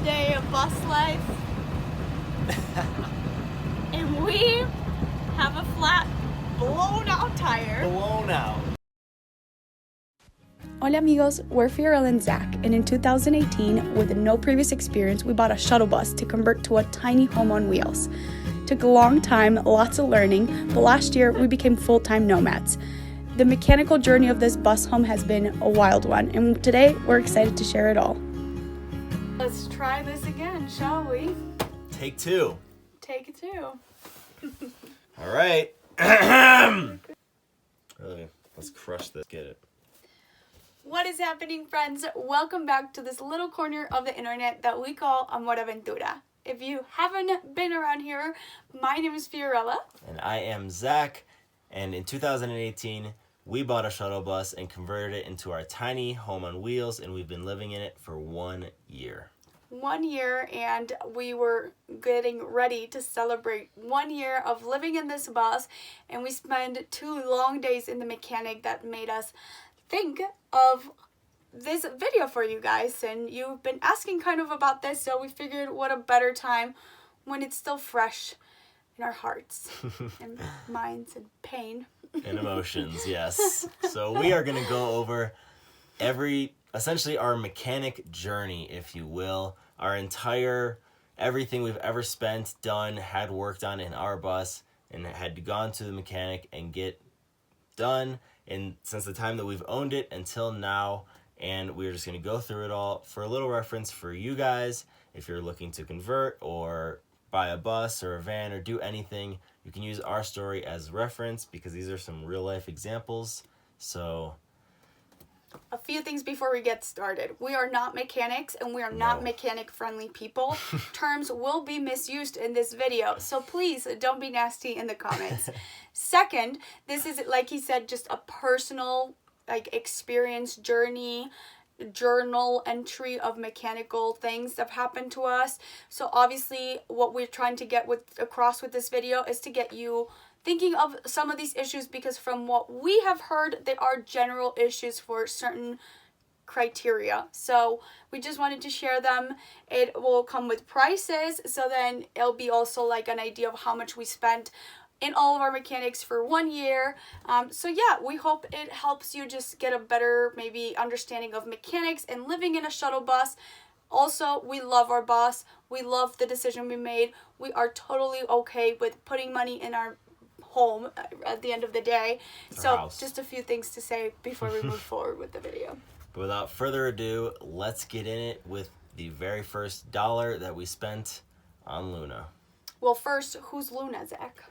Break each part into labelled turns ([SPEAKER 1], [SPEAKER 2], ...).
[SPEAKER 1] day of bus life. And we have a flat, blown out tire.
[SPEAKER 2] Blown out.
[SPEAKER 3] Hola Amigos, we're Fiorella and Zach, and in 2018, with no previous experience, we bought a shuttle bus to convert to a tiny home on wheels. Took a long time, lots of learning, but last year we became full-time nomads. The mechanical journey of this bus home has been a wild one, and today we're excited to share it all.
[SPEAKER 1] Let's try this again, shall we?
[SPEAKER 2] Take two.
[SPEAKER 1] Take it two.
[SPEAKER 2] All right. Really, let's crush this. Get it.
[SPEAKER 1] What is happening, friends? Welcome back to this little corner of the internet that we call Amor Aventura. If you haven't been around here, my name is Fiorella.
[SPEAKER 2] And I am Zach. And in 2018, we bought a shuttle bus and converted it into our tiny home on wheels, and we've been living in it for 1 year.
[SPEAKER 1] 1 year, and we were getting ready to celebrate 1 year of living in this bus, and we spent 2 long days in the mechanic that made us think of this video for you guys. And you've been asking kind of about this, so we figured what a better time when it's still fresh in our hearts and minds and pain
[SPEAKER 2] and emotions. Yes. So we are going to go over essentially our mechanic journey, if you will, our entire everything we've ever spent, done, had worked on in our bus, and had gone to the mechanic and get done, and since the time that we've owned it until now. And we're just going to go through it all for a little reference for you guys. If you're looking to convert or buy a bus or a van or do anything, you can use our story as reference because these are some real life examples. So
[SPEAKER 1] a few things before we get started. We are not mechanics, and we are not mechanic friendly people. Terms will be misused in this video, so please don't be nasty in the comments. Second, this is, like he said, just a personal experience, journey, journal entry of mechanical things that have happened to us. So obviously what we're trying to get across with this video is to get you thinking of some of these issues, because from what we have heard, they are general issues for certain criteria. So we just wanted to share them. It will come with prices, so then it'll be also like an idea of how much we spent in all of our mechanics for 1 year. So yeah, we hope it helps you just get a better maybe understanding of mechanics and living in a shuttle bus. Also, we love our bus. We love the decision we made. We are totally okay with putting money in our home at the end of the day. So just a few things to say before we move forward with the video.
[SPEAKER 2] But without further ado, let's get in it with the very first dollar that we spent on Luna.
[SPEAKER 1] Well, first, who's Luna, Zach?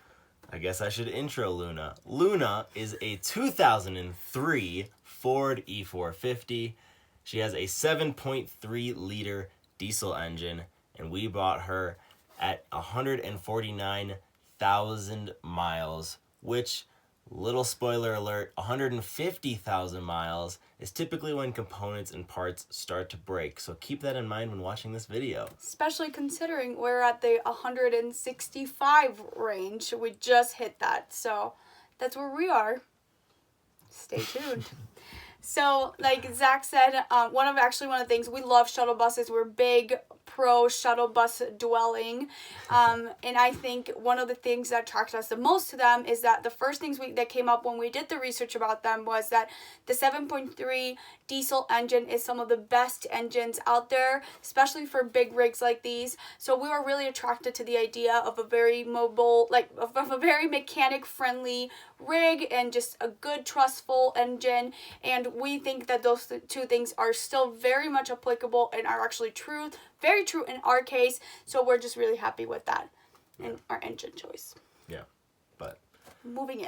[SPEAKER 2] I guess I should intro Luna. Luna is a 2003 Ford E450. She has a 7.3 liter diesel engine, and we bought her at 149,000 miles, which, little spoiler alert, 150,000 miles is typically when components and parts start to break. So keep that in mind when watching this video.
[SPEAKER 1] Especially considering we're at the 165 range. We just hit that. So that's where we are. Stay tuned. So like Zach said, one of the things, we love shuttle buses. We're big pro shuttle bus dwelling. And I think one of the things that attracted us the most to them is that the first things that came up when we did the research about them was that the 7.3 diesel engine is some of the best engines out there, especially for big rigs like these. So we were really attracted to the idea of a very mobile, of a very mechanic friendly rig and just a good trustful engine. And we think that those two things are still very much applicable and are actually very true in our case. So we're just really happy with that and our engine choice.
[SPEAKER 2] Yeah, but
[SPEAKER 1] moving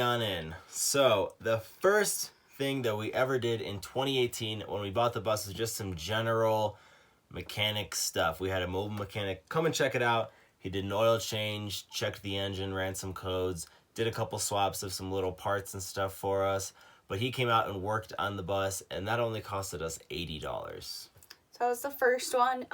[SPEAKER 2] on in. So the first thing that we ever did in 2018 when we bought the bus was just some general mechanic stuff. We had a mobile mechanic come and check it out. He did an oil change, checked the engine, ran some codes, did a couple swaps of some little parts and stuff for us. But he came out and worked on the bus, and that only costed us $80.
[SPEAKER 1] So that was the first one.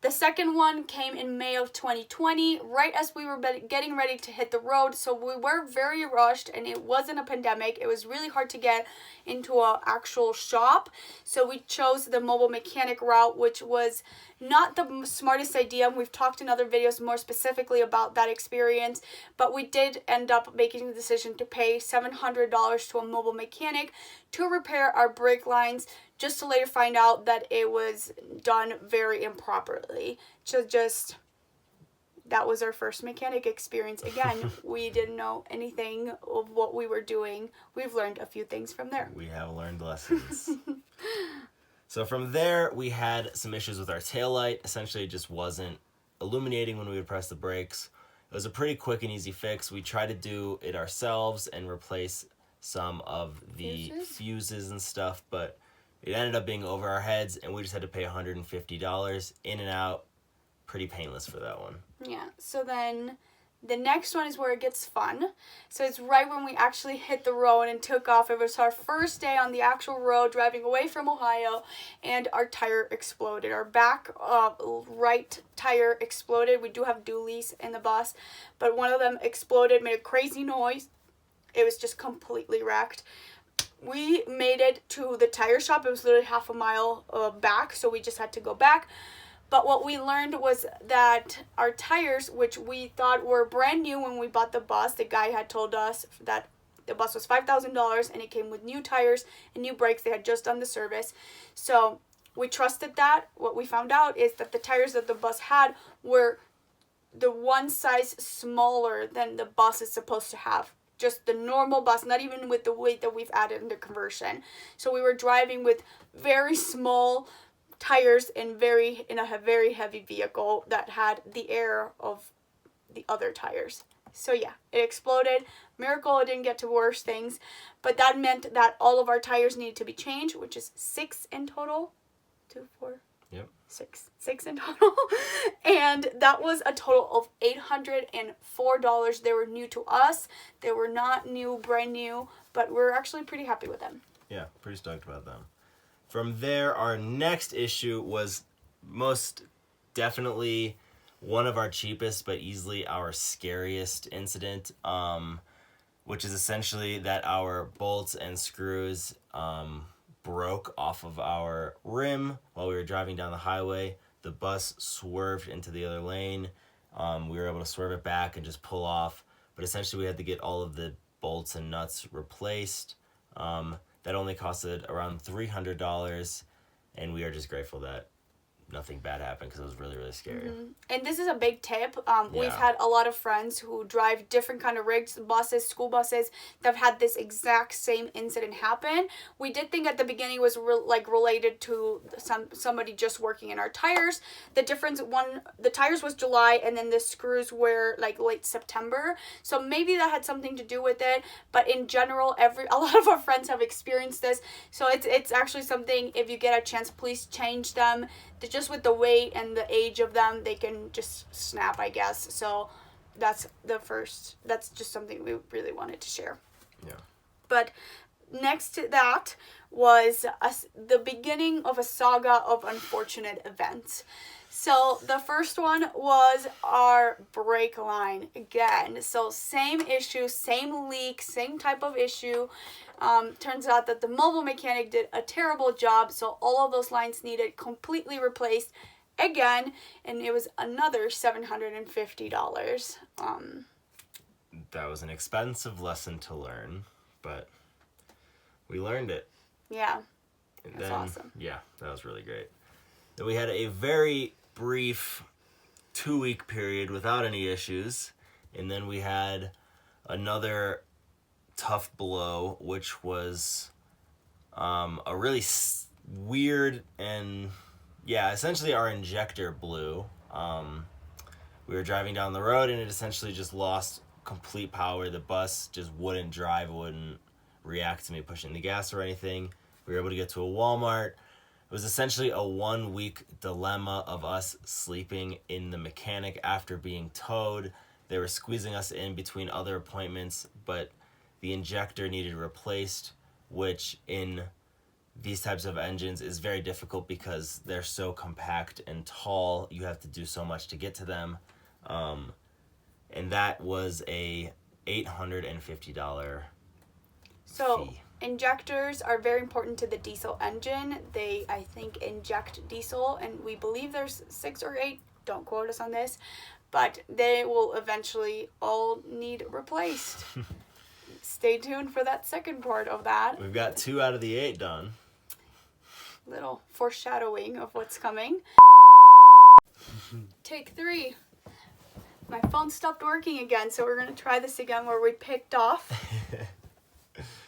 [SPEAKER 1] The second one came in May of 2020, right as we were getting ready to hit the road. So we were very rushed, and it wasn't a pandemic. It was really hard to get into an actual shop. So we chose the mobile mechanic route, which was not the smartest idea. We've talked in other videos more specifically about that experience, but we did end up making the decision to pay $700 to a mobile mechanic to repair our brake lines, just to later find out that it was done very improperly. That was our first mechanic experience. Again, we didn't know anything of what we were doing. We've learned a few things from there.
[SPEAKER 2] We have learned lessons. So from there, we had some issues with our taillight. Essentially, it just wasn't illuminating when we would press the brakes. It was a pretty quick and easy fix. We tried to do it ourselves and replace some of the fuses and stuff, but it ended up being over our heads, and we just had to pay $150 in and out. Pretty painless for that one.
[SPEAKER 1] Yeah, so then the next one is where it gets fun. So it's right when we actually hit the road and took off. It was our first day on the actual road driving away from Ohio, and our tire exploded. Our back right tire exploded. We do have dualies in the bus, but one of them exploded, made a crazy noise. It was just completely wrecked. We made it to the tire shop. It was literally half a mile back, so we just had to go back. But what we learned was that our tires, which we thought were brand new when we bought the bus, the guy had told us that the bus was $5,000 and it came with new tires and new brakes. They had just done the service. So we trusted that. What we found out is that the tires that the bus had were the one size smaller than the bus is supposed to have. Just the normal bus, not even with the weight that we've added in the conversion. So we were driving with very small tires in a very heavy vehicle that had the air of the other tires. So yeah, it exploded. Miracle it didn't get to worse things, but that meant that all of our tires needed to be changed, which is 6 in total. 2, 4.
[SPEAKER 2] Yep.
[SPEAKER 1] 6 in total. And that was a total of $804. They were new to us. They were not brand new, but we're actually pretty happy with them.
[SPEAKER 2] Yeah, pretty stoked about them. From there, our next issue was most definitely one of our cheapest, but easily our scariest incident, which is essentially that our bolts and screws broke off of our rim while we were driving down the highway. The bus swerved into the other lane. We were able to swerve it back and just pull off, but essentially we had to get all of the bolts and nuts replaced. That only costed around $300, and we are just grateful that nothing bad happened because it was really, really scary.
[SPEAKER 1] Mm-hmm. And this is a big tip. We've had a lot of friends who drive different kind of rigs, buses, school buses, that have had this exact same incident happen. We did think at the beginning it was related to somebody just working in our tires. The difference, the tires was July, and then the screws were like late September. So maybe that had something to do with it. But in general, a lot of our friends have experienced this. So it's actually something, if you get a chance, please change them. Just with the weight and the age of them, they can just snap, I guess. So that's just something we really wanted to share.
[SPEAKER 2] Yeah.
[SPEAKER 1] But next to that was the beginning of a saga of unfortunate events. So the first one was our brake line again. So same issue, same leak, same type of issue. Turns out that the mobile mechanic did a terrible job, so all of those lines needed completely replaced again, and it was another $750.
[SPEAKER 2] That was an expensive lesson to learn, but we learned it.
[SPEAKER 1] Yeah, that's awesome.
[SPEAKER 2] Yeah, that was really great. Then we had a very brief 2-week period without any issues, and then we had another tough blow, which was a really weird and essentially our injector blew. We were driving down the road and it essentially just lost complete power. The bus just wouldn't drive, wouldn't react to me pushing the gas or anything. We were able to get to a Walmart. It was essentially a 1-week dilemma of us sleeping in the mechanic after being towed. They were squeezing us in between other appointments, but the injector needed replaced, which in these types of engines is very difficult because they're so compact and tall. You have to do so much to get to them. And that was a $850
[SPEAKER 1] So
[SPEAKER 2] fee.
[SPEAKER 1] injectors are very important to the diesel engine. They, I think, inject diesel, and we believe there's 6 or 8. Don't quote us on this, but they will eventually all need replaced. Stay tuned for that second part of that.
[SPEAKER 2] We've got 2 out of the 8 done.
[SPEAKER 1] Little foreshadowing of what's coming. Take 3. My phone stopped working again, so we're going to try this again where we picked off.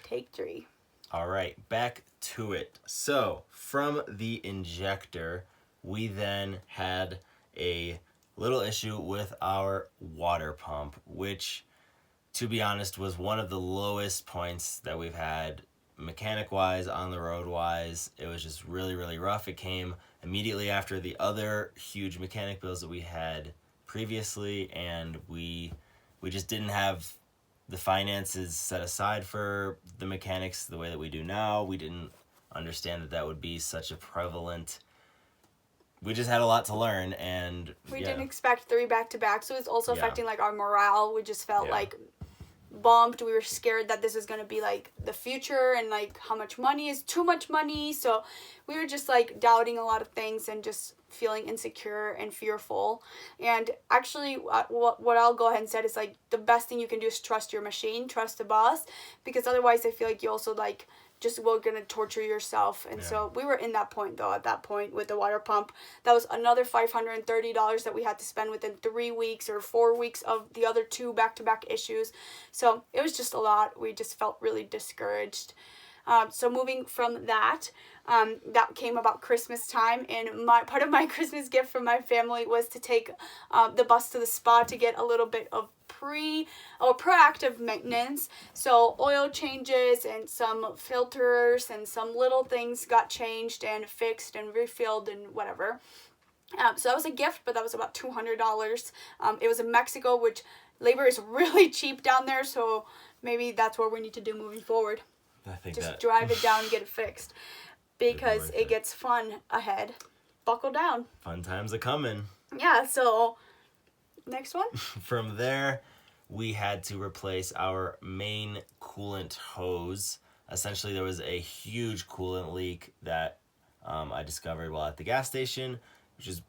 [SPEAKER 1] Take 3.
[SPEAKER 2] All right, back to it. So, from the injector, we then had a little issue with our water pump, which, to be honest, was one of the lowest points that we've had mechanic-wise, on the road-wise. It was just really, really rough. It came immediately after the other huge mechanic bills that we had previously, and we just didn't have the finances set aside for the mechanics the way that we do now. We didn't understand that that would be such a prevalent. We just had a lot to learn, and
[SPEAKER 1] we didn't expect 3 back-to-back, so it's also affecting like our morale. We just felt
[SPEAKER 2] Yeah.
[SPEAKER 1] like bummed. We were scared that this is going to be like the future, and like how much money is too much money. So we were just like doubting a lot of things and just feeling insecure and fearful. And actually what I'll go ahead and say is like the best thing you can do is trust your machine, trust the boss, because otherwise I feel like you also like just will gonna torture yourself. And so we were in that point though, at that point with the water pump. That was another $530 that we had to spend within 3 weeks or 4 weeks of the other 2 back-to-back issues. So it was just a lot. We just felt really discouraged. So moving from that, that came about Christmas time, and part of my Christmas gift from my family was to take the bus to the spa to get a little bit of proactive maintenance. So oil changes and some filters and some little things got changed and fixed and refilled and whatever. So that was a gift, but that was about $200. It was in Mexico, which labor is really cheap down there, so maybe that's what we need to do moving forward.
[SPEAKER 2] I think
[SPEAKER 1] Just
[SPEAKER 2] that
[SPEAKER 1] drive it down and get it fixed, because
[SPEAKER 2] worth
[SPEAKER 1] it
[SPEAKER 2] it.
[SPEAKER 1] gets fun ahead. Buckle down.
[SPEAKER 2] fun times are coming.
[SPEAKER 1] Yeah, so next one.
[SPEAKER 2] From there, we had to replace our main coolant hose. Essentially, there was a huge coolant leak that I discovered while at the gas station, which is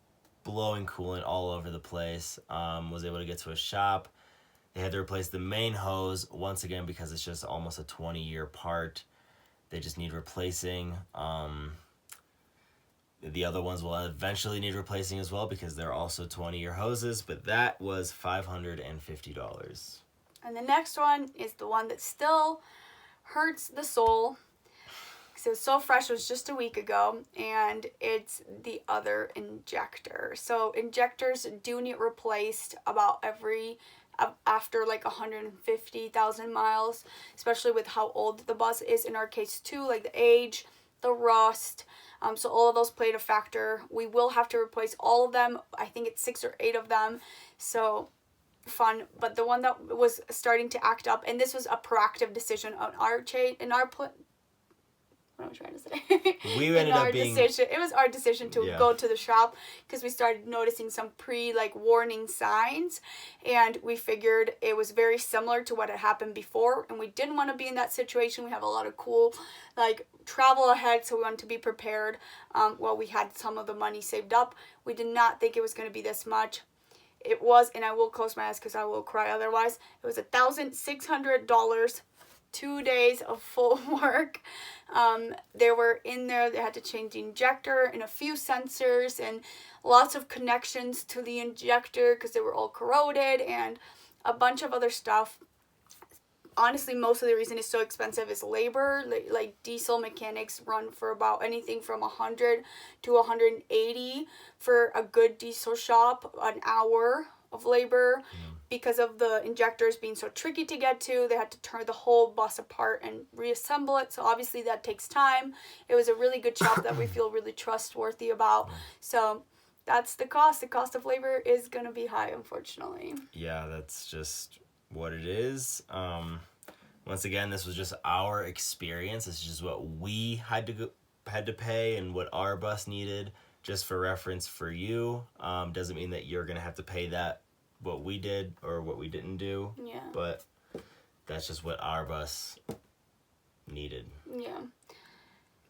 [SPEAKER 2] blowing coolant all over the place. Was able to get to a shop. They had to replace the main hose once again because it's just almost a 20-year part. They just need replacing. The other ones will eventually need replacing as well because they're also 20-year hoses, but that was $550.
[SPEAKER 1] And the next one is the one that still hurts the soul, because it was so fresh. It was just a week ago, and it's the other injector. So injectors do need replaced about after like 150,000 miles, especially with how old the bus is in our case too, like the age, the rust. So all of those played a factor. We will have to replace all of them. I think it's 6 or 8 of them. So fun. But the one that was starting to act up, and this was a proactive decision on our what am I trying to say?
[SPEAKER 2] We ended up being...
[SPEAKER 1] It was our decision to go to the shop because we started noticing some warning signs, and we figured it was very similar to what had happened before, and we didn't want to be in that situation. We have a lot of cool travel ahead, so we wanted to be prepared. We had some of the money saved up. We did not think it was going to be this much. It was, and I will close my eyes because I will cry otherwise. It was $1,600, 2 days of full work. They were in there. They had to change the injector and a few sensors and lots of connections to the injector because they were all corroded and a bunch of other stuff. Honestly, most of the reason it's so expensive is labor. Like diesel mechanics run for about anything from 100 to 180 for a good diesel shop, an hour of labor. Because of the injectors being so tricky to get to, they had to tear the whole bus apart and reassemble it. So obviously that takes time. It was a really good shop that we feel really trustworthy about. So that's the cost. The cost of labor is going to be high, unfortunately.
[SPEAKER 2] Yeah, that's just what it is. Once again, this was just our experience. This is just what we had to had to pay and what our bus needed, just for reference for you. Doesn't mean that you're going to have to pay that, what we did or what we didn't do.
[SPEAKER 1] Yeah.
[SPEAKER 2] But that's just what our bus needed.
[SPEAKER 1] Yeah.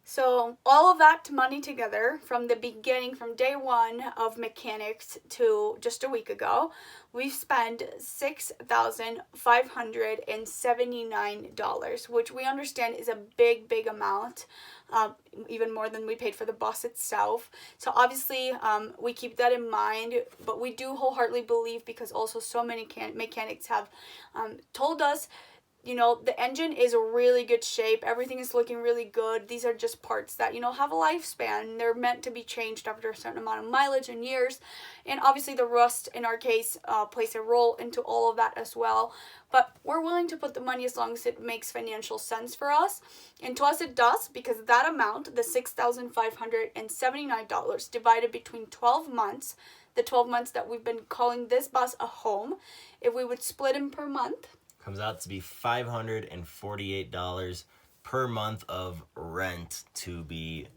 [SPEAKER 1] So all of that money together from the beginning, from day one of mechanics to just a week ago, we've spent $6,579, which we understand is a big, big amount, even more than we paid for the bus itself. So obviously, we keep that in mind, but we do wholeheartedly believe, because also so many mechanics have told us, you know, the engine is in really good shape. Everything is looking really good. These are just parts that, you know, have a lifespan. They're meant to be changed after a certain amount of mileage and years. And obviously the rust, in our case, plays a role into all of that as well. But we're willing to put the money as long as it makes financial sense for us. And to us it does, because that amount, the $6,579 divided between 12 months, the 12 months that we've been calling this bus a home, if we would split them per month,
[SPEAKER 2] comes out to be $548 per month of rent to be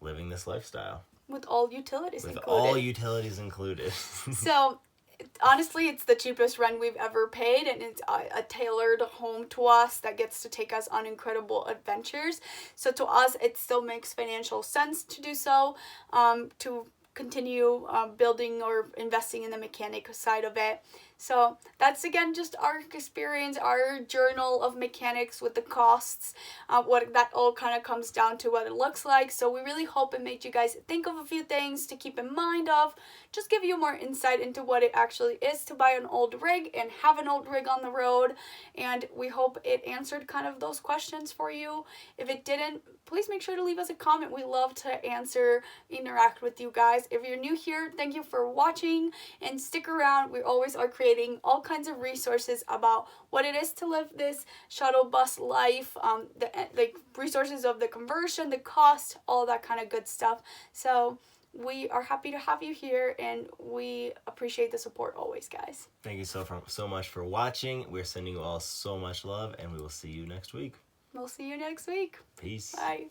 [SPEAKER 2] living this lifestyle.
[SPEAKER 1] with all utilities
[SPEAKER 2] With
[SPEAKER 1] included.
[SPEAKER 2] all utilities included.
[SPEAKER 1] So, honestly, it's the cheapest rent we've ever paid, and it's a tailored home to us that gets to take us on incredible adventures. So to us, it still makes financial sense to do so, to continue building or investing in the mechanic side of it. So that's, again, just our experience, our journal of mechanics with the costs, what that all kind of comes down to, what it looks like. So we really hope it made you guys think of a few things to keep in mind of, just give you more insight into what it actually is to buy an old rig and have an old rig on the road. And we hope it answered kind of those questions for you. If it didn't, please make sure to leave us a comment. We love to answer, interact with you guys. If you're new here, thank you for watching, and stick around. We always are creating all kinds of resources about what it is to live this shuttle bus life, the resources of the conversion, the cost, all that kind of good stuff. So we are happy to have you here, and we appreciate the support always, guys.
[SPEAKER 2] Thank you so much for watching. We're sending you all so much love, and we will see you next week.
[SPEAKER 1] We'll see you next week.
[SPEAKER 2] Peace.
[SPEAKER 1] Bye.